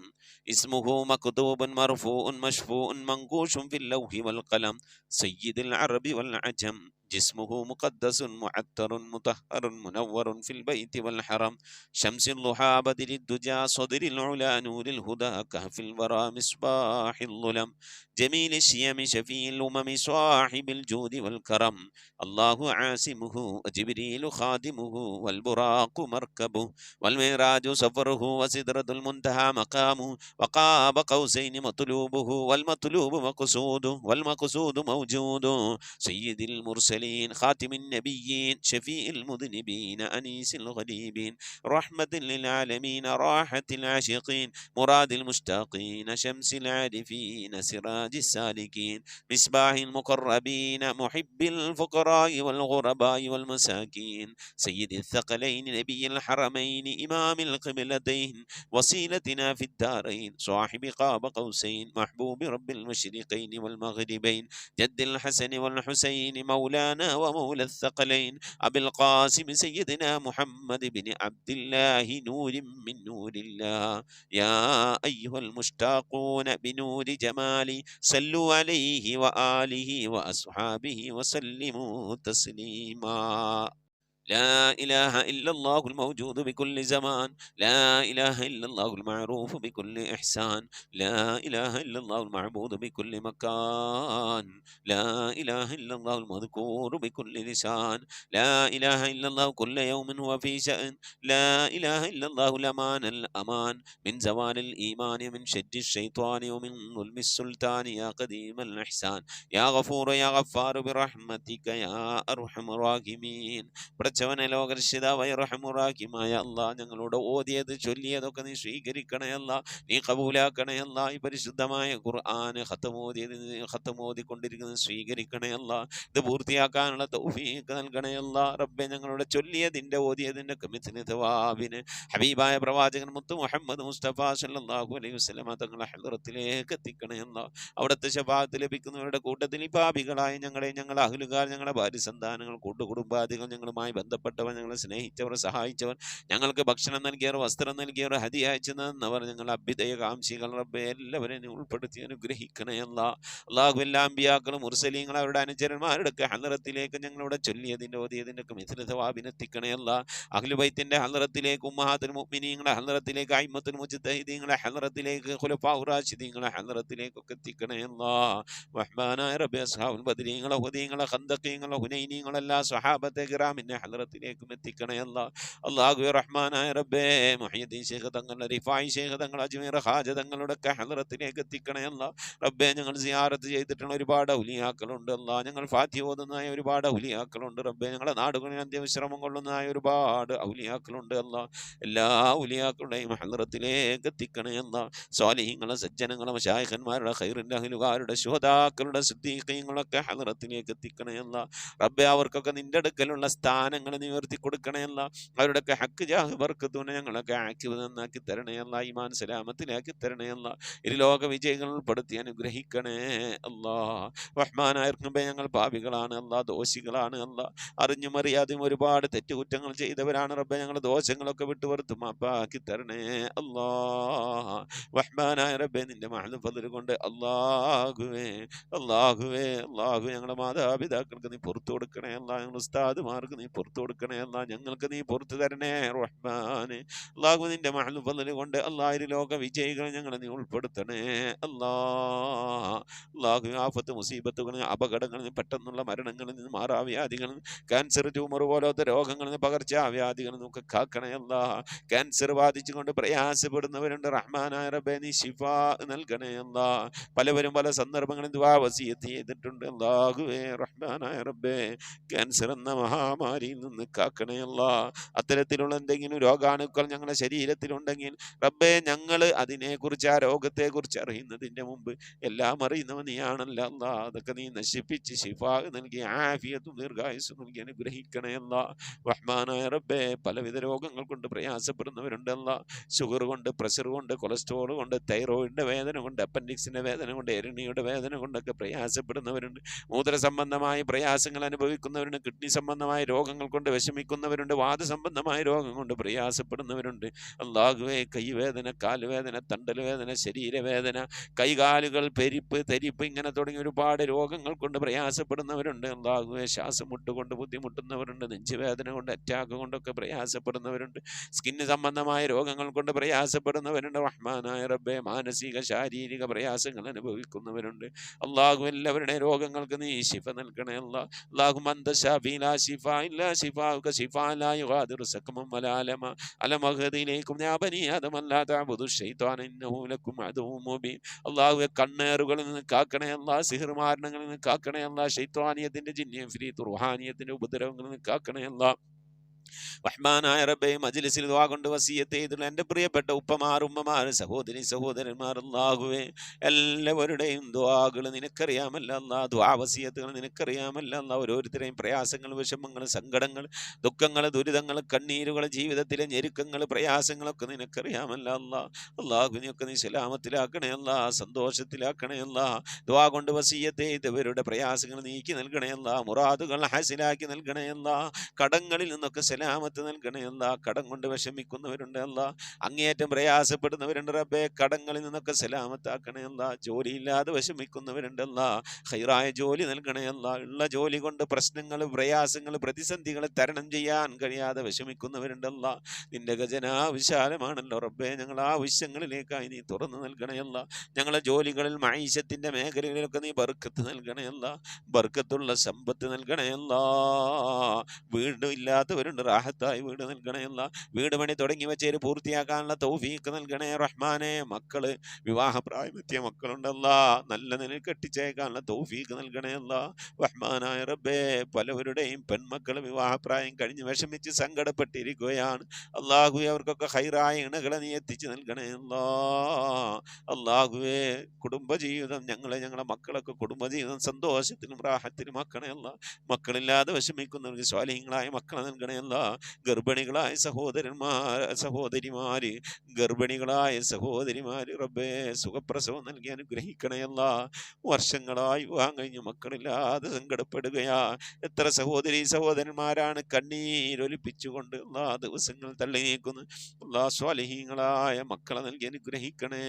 اسمه مكتوب مرفوع مشفوع منقوش في اللوح والقلم. سيد العرب والعجم. جسمه مقدس معطر مطهر منور في البيت والحرم. شمس الضحى بدر الدجى صدر العلا نور الهدى كهف الورى مصباح الظلم. جميل الشيم شفيع الأمم صاحب الجود والكرم. الله عاصمه وجبريل خادمه والبراق مركبه والمعراج سفره وسدرة المنتهى مقامه وقاب قوسين مطلوبه والمطلوب مقصوده والمقصود موجود. سيد المرسلين المرسلين خاتم النبيين شفيع المذنبين أنيس الغريبين رحمة للعالمين راحة العاشقين مراد المشتاقين شمس العارفين سراج السالكين مصباح المقربين محب الفقراء والغرباء والمساكين سيد الثقلين نبي الحرمين إمام القبلتين وسيلتنا في الدارين صاحب قاب قوسين محبوب رب المشرقين والمغربين جد الحسن والحسين مولانا ومولى الثقلين أبي القاسم سيدنا محمد بن عبد الله نور من نور الله يا أيها المشتاقون بنور جمالي صلوا عليه وآله وأصحابه وسلموا تسليما لا إله إلا الله الموجود بكل زمان لا إله إلا الله المعروف بكل إحسان لا إله إلا الله المعبود بكل مكان لا إله إلا الله المذكور بكل لسان لا إله إلا الله كل يوم هو في شأن لا إله إلا الله الأمان الأمان من زوال الإيمان من شد الشيطان ومن ظلم السلطان يا قديم الإحسان يا غفور يا غفار برحمتك يا أرحم الراحمين പടച്ചവനെ ലോകരക്ഷിതാവായ റഹ്മുറാഹിമായ അല്ലാഹ് ഞങ്ങളോട് ഓതിയത് ചൊല്ലിയതൊക്കെ നീ സ്വീകരിക്കണേ അല്ലാഹ് നീ കബൂലാക്കണേ അല്ലാഹ് ഈ പരിശുദ്ധമായ ഖുർആൻ ഖത്തമോദിക്കൊണ്ടിരിക്കുന്നത് സ്വീകരിക്കണേ അല്ലാഹ് ഇത് പൂർത്തിയാക്കാനുള്ള തൗഫീഖ് നൽകണേ അല്ലാഹ് റബ്ബേ ഞങ്ങളുടെ ചൊല്ലിയതിൻ്റെ ഓതിയതിൻ്റെ കമിത്തിന് തവാബിന് ഹബീബായ പ്രവാചകൻ മുത്ത് മുഹമ്മദ് മുസ്തഫ സല്ലല്ലാഹു അലൈഹി വസല്ലമ തങ്ങളെ ഹദ്റത്തിലേക്ക് എത്തിക്കണേ അല്ലാഹ് അവിടുത്തെ ശഫാഅത്ത് ലഭിക്കുന്നവരുടെ കൂട്ടത്തിൽ ഈ പാപികളായ ഞങ്ങളെ അഹ്ലുകാർ ഞങ്ങളുടെ ഭാര്യ സന്താനങ്ങൾ കൂട്ടുകുടുംബാദികൾ ഞങ്ങളുമായി ബന്ധപ്പെട്ടവർ ഞങ്ങളെ സ്നേഹിച്ചവർ സഹായിച്ചവർ ഞങ്ങൾക്ക് ഭക്ഷണം നൽകിയവർ വസ്ത്രം നൽകിയവർ ഹദിയ അയച്ചു തന്നവർ ഞങ്ങളുടെ അഭ്യുദയ കാംക്ഷികൾ റബ്ബേ എല്ലാവരെയും ഉൾപ്പെടുത്തി അനുഗ്രഹിക്കണേ അല്ലാഹു എല്ലാ അമ്പിയാക്കളും മുർസലീങ്ങളും അവരുടെ അനുചരന്മാരുടെ ഹളറത്തിലേക്ക് ഞങ്ങളുടെ ചൊല്ലിയതിൻ്റെ ഓതിയതിൻ്റെ മിഥില തവാബിനെത്തിക്കണേ അല്ലാഹ് അഹ്ലുബൈത്തിന്റെ ഹളറത്തിലേക്ക് ഉമ്മഹാത്തുൽ മുഅ്മിനീങ്ങളുടെ ഹളറത്തിലേക്ക് അയിമ്മത്തുൽ മുജ്തഹിദീങ്ങളുടെ ഹളറത്തിലേക്ക് ഖുലഫാഉർ റാഷിദീങ്ങളുടെ ഹളറത്തിലേക്കൊക്കെ എത്തിക്കണേ അല്ലാഹ് റഹ്മാനായ റബ്ബേ അസ്ഹാബുൽ ബദരീങ്ങളെ ഹുദീങ്ങളെ ഖന്ദഖീങ്ങളെ ഹുനൈനീങ്ങളെ എല്ലാ സ്വഹാബത്തെ കിറാമിന്റെ ഹളറത്തിലേക്കും എത്തിക്കണേ അല്ലാഹു റഹ്മാനായ റബ്ബേ മുഹയ്യിദ്ദീൻ ശൈഖ് തങ്ങളുടെ റിഫായി ശൈഖ് തങ്ങളുടെ അജ്മീർ ഹാജ തങ്ങളുടെ ഒക്കെ ഹളറത്തിലേക്ക് എത്തിക്കണേ റബ്ബേ ഞങ്ങൾ സിയാറത്ത് ചെയ്തിട്ടുള്ള ഒരുപാട് ഔലിയാക്കളുണ്ട് അല്ലാഹ് ഞങ്ങൾ ഫാത്തിഹ ഓതുന്നതായ ഒരുപാട് ഔലിയാക്കളുണ്ട് റബ്ബേ ഞങ്ങളുടെ നാടുകളിൽ അന്ത്യവിശ്രമം കൊള്ളുന്നതായ ഒരുപാട് ഔലിയാക്കളുണ്ട് അല്ലാഹ് എല്ലാ ഔലിയാക്കളുടെയും ഹളറത്തിലേക്ക് എത്തിക്കണേ സ്വാലിഹീങ്ങളെ സജ്ജനങ്ങളെ മശായിഖന്മാരുടെ ഖൈറിന്റെ അഹ്ലുകാരുടെ ശുഹദാക്കളുടെ സിദ്ദീഖീങ്ങളൊക്കെ ഹളറത്തിലേക്ക് എത്തിക്കണേ റബ്ബേ അവർക്കൊക്കെ നിന്റെ അടുക്കലുള്ള സ്ഥാനങ്ങൾ നിവർത്തി കൊടുക്കണേ അവരുടെയൊക്കെ ഹക്ക് ജാഹ് ബർക്കത്തുനെ ഞങ്ങളൊക്കെ ആക്കിവ് നന്നാക്കി തരണേ ഈമാൻ സലാമത്തിലാക്കി തരണേ ഇരുലോക വിജയികൾ ഉൾപ്പെടുത്തി അനുഗ്രഹിക്കണേ റഹ്മാനായ റബ്ബേ ഞങ്ങൾ പാപികളാണ് ദോഷികളാണ് അറിഞ്ഞും അറിയാതെയും ഒരുപാട് തെറ്റുകുറ്റങ്ങൾ ചെയ്തവരാണ് റബ്ബേ ഞങ്ങൾ ദോഷങ്ങളൊക്കെ വിട്ടുപുറത്ത് മാപ്പാക്കി തരണേ റഹ്മാനായ റബ്ബേ നിന്റെ മഹദ് ഫദ്ൽ കൊണ്ട് അല്ലാഹുവേ ഞങ്ങളുടെ മാതാപിതാക്കൾക്ക് നീ പുറത്തു കൊടുക്കണേ ഞങ്ങൾ ഉസ്താദുമാർക്ക് നീ പുറത്തു കൊടുക്കണേ ഞങ്ങൾക്ക് നീ പുറത്തു തരണേ റഹ്മാനെ അല്ലാഹു നിന്റെ മഹദ് ഫദ്ൽ കൊണ്ട് അല്ലാഹു ലോക വിജയികളെ ഞങ്ങളെ നീ ഉൾപ്പെടുത്തണേ അല്ലാഹു ആഫത്ത് മുസീബത്തുകൾ അപകടങ്ങളിൽ നിന്ന് പെട്ടെന്നുള്ള മരണങ്ങളിൽ നിന്ന് മാറാവ്യാധികളിൽ ക്യാൻസർ ട്യൂമർ പോലത്തെ രോഗങ്ങളിൽ നിന്ന് പകർച്ചാവ്യാധികളിൽ നിന്നൊക്കെ കാക്കണേ ക്യാൻസർ ബാധിച്ചുകൊണ്ട് പ്രയാസപ്പെടുന്നവരുണ്ട് റഹ്മാനായ റബ്ബേ നീ ശിഫാ നൽകണേ പലവരും പല സന്ദർഭങ്ങളിൽ ദുആ വസിയത്ത് ചെയ്തിട്ടുണ്ട് അല്ലാഹുവേ റഹ്മാനായ റബ്ബേ ക്യാൻസർ എന്ന മഹാമാരിയിൽ നിന്ന് കാക്കണേ അത്തരത്തിലുള്ള എന്തെങ്കിലും രോഗാണുക്കൾ ഞങ്ങളുടെ ശരീരത്തിലുണ്ടെങ്കിൽ റബ്ബേ ഞങ്ങൾ അതിനെക്കുറിച്ച് ആ രോഗത്തെക്കുറിച്ച് അറിയുന്നതിൻ്റെ മുമ്പ് എല്ലാം അറിയുന്നവൻ നീയാണല്ലോ അതൊക്കെ നീ നശിപ്പിച്ച് ശിഫാ നൽകി ആഫിയത്തും ദീർഘായുസ്സും നൽകി അനുഗ്രഹിക്കണേ റഹ്മാനായ റബ്ബേ പലവിധ രോഗങ്ങൾ കൊണ്ട് പ്രയാസപ്പെടുന്നവരുണ്ട് ഷുഗർ കൊണ്ട് പ്രഷർ കൊണ്ട് കൊളസ്ട്രോൾ കൊണ്ട് തൈറോയിഡിന്റെ വേദന കൊണ്ട് അപ്പൻഡിക്സിന്റെ വേദന കൊണ്ട് എരണിയുടെ വേദന കൊണ്ടൊക്കെ പ്രയാസപ്പെടുന്നവരുണ്ട് മൂത്ര സംബന്ധമായ പ്രയാസങ്ങൾ അനുഭവിക്കുന്നവരുണ്ട് കിഡ്നി സംബന്ധമായ രോഗങ്ങൾ കൊണ്ട് വിഷമിക്കുന്നവരുണ്ട് വാദസംബന്ധമായ രോഗം കൊണ്ട് പ്രയാസപ്പെടുന്നവരുണ്ട് അല്ലാഹുവേ കൈവേദന കാലുവേദന തണ്ടൽ വേദന ശരീരവേദന കൈകാലുകൾ പെരിപ്പ് തെരിപ്പ് ഇങ്ങനെ തുടങ്ങി ഒരുപാട് രോഗങ്ങൾ കൊണ്ട് പ്രയാസപ്പെടുന്നവരുണ്ട് അല്ലാഹുവേ ശ്വാസം മുട്ടുകൊണ്ട് ബുദ്ധിമുട്ടുന്നവരുണ്ട് നെഞ്ചുവേദന കൊണ്ട് അറ്റാക്ക് കൊണ്ടൊക്കെ പ്രയാസപ്പെടുന്നവരുണ്ട് സ്കിന്ന് സംബന്ധമായ രോഗങ്ങൾ കൊണ്ട് പ്രയാസപ്പെടുന്നവരുണ്ട് റഹ്മാനായ റബ്ബേ മാനസിക ശാരീരിക പ്രയാസങ്ങൾ അനുഭവിക്കുന്നവരുണ്ട് അല്ലാഹു എല്ലാവരുടെ രോഗങ്ങൾക്ക് നീ ശിഫ നൽകണേ അല്ലാഹു അന്ത ശാഫി ലാ ശിഫാ ഇല്ലാ شفاؤك شفاء لا يغادر سقما ولا ألما ألم أعهد إليكم يا بني آدم ألا تعبدوا الشيطان إنه لكم عدو مبين അള്ളാഹുവെ കണ്ണേറുകളിൽ നിന്ന് കാക്കണേ അല്ലാ, സിഹർ മാരണങ്ങളിൽ നിന്ന് കാക്കണേ അല്ലാ, ശൈത്വാനിയത്തിന്റെ ജിന്നിയം ഫിരീത്ത് റുഹാനിയത്തിന്റെ ഉപദ്രവങ്ങളിൽ നിന്ന് കാക്കണേ അല്ലാ. റഹ്മാനായ റബ്ബേ, മജ്ലിസിൽ ദുആ കൊണ്ട് വസിയത്ത് ചെയ്തിട്ടുള്ള എൻ്റെ പ്രിയപ്പെട്ട ഉപ്പമാർ, ഉമ്മമാർ, സഹോദരി സഹോദരന്മാർ, അല്ലാഹുവേ എല്ലാവരുടെയും ദുആകൾ നിനക്കറിയാമല്ല അല്ലാ, ദുആ വസിയത്തുകൾ നിനക്കറിയാമല്ല അല്ലാ. ഓരോരുത്തരെയും പ്രയാസങ്ങൾ, വിഷമങ്ങൾ, സങ്കടങ്ങൾ, ദുഃഖങ്ങൾ, ദുരിതങ്ങൾ, കണ്ണീരുകൾ, ജീവിതത്തിലെ ഞെരുക്കങ്ങൾ, പ്രയാസങ്ങളൊക്കെ നിനക്കറിയാമല്ല അല്ലാ. അല്ലാഹുവിനെയൊക്കെ നീ സലാമത്തിലാക്കണേ അല്ലാ, സന്തോഷത്തിലാക്കണേ അല്ലാ. ദുആ കൊണ്ട് വസിയത്ത് ചെയ്തവരുടെ പ്രയാസങ്ങൾ നീക്കി നൽകണേ അല്ലാ, മുറാദുകൾ ഹാസിലാക്കി നൽകണേ അല്ലാ. കടങ്ങളിൽ നിന്നൊക്കെ സലാമത്ത് നൽകണേ അല്ലാ. കടം കൊണ്ട് വിഷമിക്കുന്നവരുണ്ട് അല്ലാ, അങ്ങേയറ്റം പ്രയാസപ്പെടുന്നവരുണ്ട് റബ്ബേ, കടങ്ങളിൽ നിന്നൊക്കെ സലാമത്താക്കണേ അല്ലാ. ജോലിയില്ലാതെ വിഷമിക്കുന്നവരുണ്ട് അല്ലാ, ഖൈറായ ജോലി നൽകണേ അല്ലാ. ഉള്ള ജോലി കൊണ്ട് പ്രശ്നങ്ങൾ, പ്രയാസങ്ങൾ, പ്രതിസന്ധികൾ തരണം ചെയ്യാൻ കഴിയാതെ വിഷമിക്കുന്നവരുണ്ട് അല്ലാ. നിന്റെ ഖജനാ വിശാലമാണല്ലോ റബ്ബേ, ഞങ്ങൾ ആ ആവശ്യങ്ങളിലേക്കായി നീ തുറന്നു നൽകണേ അല്ലാ. ഞങ്ങളെ ജോലികളിൽ, മഈശത്തിന്റെ മേഖലകളിലൊക്കെ നീ ബർക്കത്ത് നൽകണേ അല്ലാ, ബർക്കത്തുള്ള സമ്പത്ത് നൽകണേ അല്ലാ. വീട് ഇല്ലാത്തവരുണ്ട്, റാഹത്തായി വീട് നൽകണേ അല്ലാ. വീട് പണി തുടങ്ങി വെച്ചേര് പൂർത്തിയാക്കാനുള്ള തൗഫീഖ് നൽകണേ റഹ്മാനെ. മക്കള് വിവാഹപ്രായമെത്തിയ മക്കളുണ്ടല്ലാ, നല്ല നിലയിൽ കെട്ടിച്ചേക്കാനുള്ള തൗഫീഖ് നൽകണേ അല്ലാ. റഹ്മാനായ റബ്ബേ, പലവരുടെയും പെൺമക്കൾ വിവാഹപ്രായം കഴിഞ്ഞ് വിഷമിച്ച് സങ്കടപ്പെട്ടിരിക്കുകയാണ്. അല്ലാഹുവേ, അവർക്കൊക്കെ ഹൈറായ ഇണകളെ നീ എത്തിച്ചു നൽകണേ അല്ലാ. അല്ലാഹുവേ, കുടുംബജീവിതം ഞങ്ങളെ മക്കളൊക്കെ കുടുംബജീവിതം സന്തോഷത്തിലും റാഹത്തിലും ആക്കണേ അല്ലാ. മക്കളില്ലാതെ വിഷമിക്കുന്നവർക്ക് സ്വാലിഹീങ്ങളായ മക്കളെ നൽകണേ അല്ലാ. ഗർഭിണികളായ സഹോദരിമാര്, ഗർഭിണികളായ സഹോദരിമാര് റബ്ബേ, സുഖപ്രസവം നൽകി അനുഗ്രഹിക്കണേ അല്ലാ. വർഷങ്ങളായി വിവാഹം കഴിഞ്ഞ് മക്കളില്ലാതെ സങ്കടപ്പെടുകയാ. എത്ര സഹോദരന്മാരാണ് കണ്ണീരൊലിപ്പിച്ചുകൊണ്ട് അല്ലാ ദിവസങ്ങൾ തള്ളി നീക്കുന്നു. അല്ലാ, സ്വാലിഹീങ്ങളായ മക്കളെ നൽകി അനുഗ്രഹിക്കണേ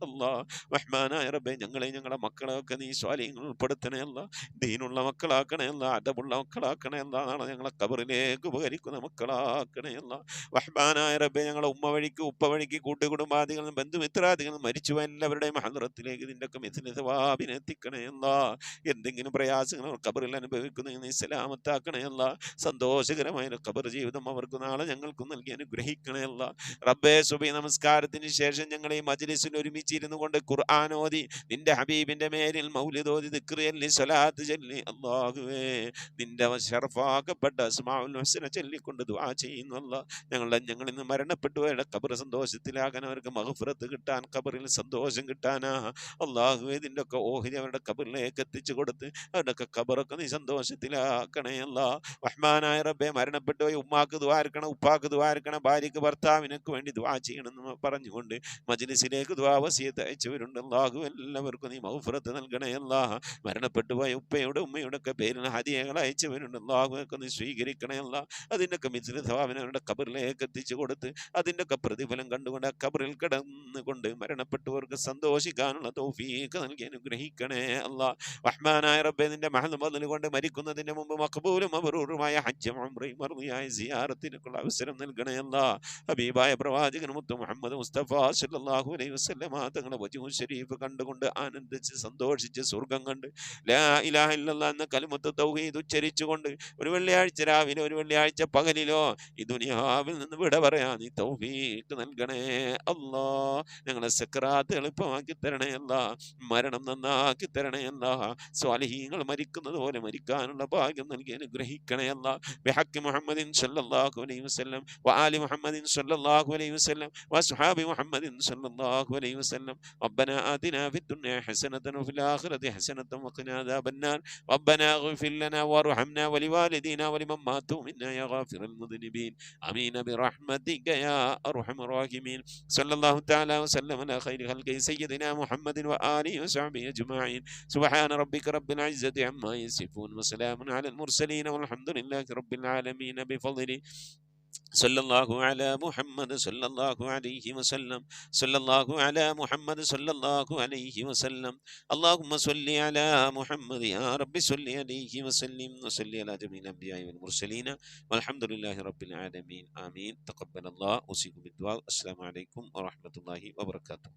അല്ലാ. റഹ്മാനായ റബ്ബേ, ഞങ്ങളെ മക്കളെയൊക്കെ നീ സ്വാലിഹീങ്ങൾ ഉൾപ്പെടുത്തണേ അല്ലാ. ദീനുള്ള മക്കളാക്കണേ അല്ലാ, അദബുള്ള മക്കളാക്കണേ അല്ലാ. നാളെ ഞങ്ങളെ ഖബറിലേക്ക് ഉപകരിക്കുന്ന മക്കളാക്കണേ അല്ലാ. റഹ്മാനായ റബ്ബേ, ഞങ്ങളെ ഉമ്മ വഴിക്ക്, ഉപ്പ വഴിക്ക്, കൂട്ടുകുടുംബാദികളും ബന്ധുമിത്രാദികളും മരിച്ചു എല്ലാവരുടെയും ഹദ്റത്തിലേക്ക് നിന്റെ ഒക്കെ മിഥില സവാബിനെ എത്തിക്കണേ അല്ലാ. എന്തെങ്കിലും പ്രയാസങ്ങൾ ഖബറിൽ അനുഭവിക്കുന്ന നീ സലാമത്താക്കണേ അല്ലാ. സന്തോഷകരമായ ഖബർ ജീവിതം അവർക്ക് നാളെ ഞങ്ങൾക്കും നൽകി അനുഗ്രഹിക്കണേ അല്ലാ. റബ്ബേ, സുബഹി നമസ്കാരത്തിന് ശേഷം ഞങ്ങൾ ഈ മജ്ലിസിൽ ഒരുമിച്ചിരുന്നു കൊണ്ട് ഖുർആൻ ഓതി, നിന്റെ ഹബീബിന്റെ മേലിൽ മൗലിദ് ഓതി, ദിക്ർ ചൊല്ലി, സ്വലാത്ത് ചൊല്ലി, അല്ലാഹുവേ നിന്റെ ശറഫാക്കപ്പെട്ട അസ്മാഉൽ ഹുസ്ന ചൊല്ലിക്കൊണ്ട് ദുആ ചെയ്യുന്നു അല്ലാ. ഞങ്ങളിൽ നിന്ന് മരണപ്പെട്ടു പോയ ഖബർ സന്തോഷത്തിലാകാൻ, അവർക്ക് മഗ്ഫിറത്ത് കിട്ടാൻ, ഖബറിൽ സന്തോഷം കിട്ടാനാ അല്ലാഹുവേ ഇതിന്റെ ഒക്കെ ഓഹരി അവരുടെ ഖബറിലേക്ക് എത്തിച്ചു കൊടുത്ത് അവരുടെ ഒക്കെ ഖബറൊക്കെ നീ സന്തോഷത്തിലാക്കണേ അല്ലാ. റഹ്മാനായ റബ്ബേ, മരണപ്പെട്ടു പോയി ഉമ്മാക്ക് ദുആർക്കണം, ഉപ്പാക്ക് ദുആർക്കണം, ഭാര്യക്ക് ഭർത്താവിനൊക്കെ വേണ്ടി ദുആ ചെയ്യണമെന്ന് പറഞ്ഞുകൊണ്ട് മജ്ലിസിലേക്ക് ദുആ വസിയത്ത് അയച്ചവരുണ്ട്. അല്ലാഹു എല്ലാവർക്കും നീ മഗ്ഫിറത്ത് നൽകണേ അല്ലാ. മരണപ്പെട്ടു പോയ ഉപ്പയുടെ ഉമ്മയുടെ ഒക്കെ പേരിൽ ഹദിയകൾ അയച്ചവരുണ്ട്. അല്ലാഹുവൊക്കെ നീ സ്വീകരിക്കണേ അല്ലാ. അതിൻ്റെയൊക്കെ മിഥില സവാബിനെ അവരുടെ ഖബറിലേക്ക് എത്തിച്ചു കൊടുത്ത് അതിൻ്റെയൊക്കെ പ്രതിഫലം കണ്ടുകൊണ്ട് ആ ഖബറിൽ കിടന്നുകൊണ്ട് മരണപ്പെട്ടവർക്ക് സന്തോഷിക്കാനുള്ള തൗഫീഖ് നൽകി അനുഗ്രഹിക്കണേ അല്ലാ. റഹ്മാനായ റബ്ബേ, നിന്റെ മഹദ് ഫദ്ൽ കൊണ്ട് മരിക്കുന്നതിന് മുമ്പ് മഖ്ബൂലും മബ്റൂറുമായ ഹജ്ജും ഉംറയും മർദിയായ സിയാറത്തിനുള്ള അവസരം നൽകണേ അല്ലാ. ഹബീബായ പ്രവാചകൻ മുത്ത് മുഹമ്മദ് മുസ്തഫ സല്ലല്ലാഹു അലൈഹി വസല്ലമ തങ്ങളുടെ വജ്ഹു ശരീഫ് കണ്ടുകൊണ്ട് ആനന്ദിച്ച് സന്തോഷിച്ച് സ്വർഗ്ഗം കണ്ട് ലാ ഇലാഹ ഇല്ലല്ലാഹ് എന്ന കലിമത്ത് തൗഹീദ് ഉച്ചരിച്ചുകൊണ്ട് ഒരു വെള്ളിയാഴ്ച രാവിലെ, ഒരു വെള്ളിയാഴ്ച പകലിലോ ഈ ദുനിയാവിൽ നിന്ന് വിട പറയാ നീ തൗഫീഖ് നൽകണേ അല്ലാ. ഞങ്ങളെ സക്രാത്ത് എളുപ്പമാക്കി തരണേ അല്ലാ. മരണം നന്നാക്കി തരണേ അല്ലാ. സ്വാലിഹീങ്ങൾ മരിക്കുന്നത് പോലെ മരിക്കാനുള്ള ഭാഗ്യം നൽകി അനുഗ്രഹിക്കണേ അല്ലാ. ബിഹഖ് മുഹമ്മദിൻ സല്ലല്ലാഹു അലൈഹി വസല്ലം വആലി മുഹമ്മദിൻ സല്ലല്ലാഹു അലൈഹി വസല്ലം വഅസ്ഹാബി മുഹമ്മദിൻ സല്ലല്ലാഹു അലൈഹി വസല്ലം. റബ്ബനാ ആതിനാ ഫിദ്ദുനിയ ഹസനതൻ വഫിൽ ആഖിറതി ഹസനതൻ വഖിനാ അദാബന്നാർ. റബ്ബനാ ഇഗ്ഫിർ ലനാ വർഹംനാ വലിവാലിദീനാ വലിമൻ മാതു മിന്നാ യാ ഗാഫിറൽ മുദ്നിബീൻ. ആമീൻ برحمتك يا أرحم الراحمين. صلى الله تعالى وسلم على خير خلقه سيدنا محمد وآله وصحبه أجمعين. سبحان ربك رب العزة عما يصفون وسلام على المرسلين والحمد لله رب العالمين بفضله. صلى الله على محمد صلى الله عليه وسلم. صلى الله على محمد صلى الله عليه وسلم. اللهم صل على محمد يا رب صل عليه وسلم وصل على جميع الأنبياء والمرسلين والحمد لله رب العالمين. آمين. تقبل الله. أوصيكم بالدعاء. السلام عليكم ورحمة الله وبركاته.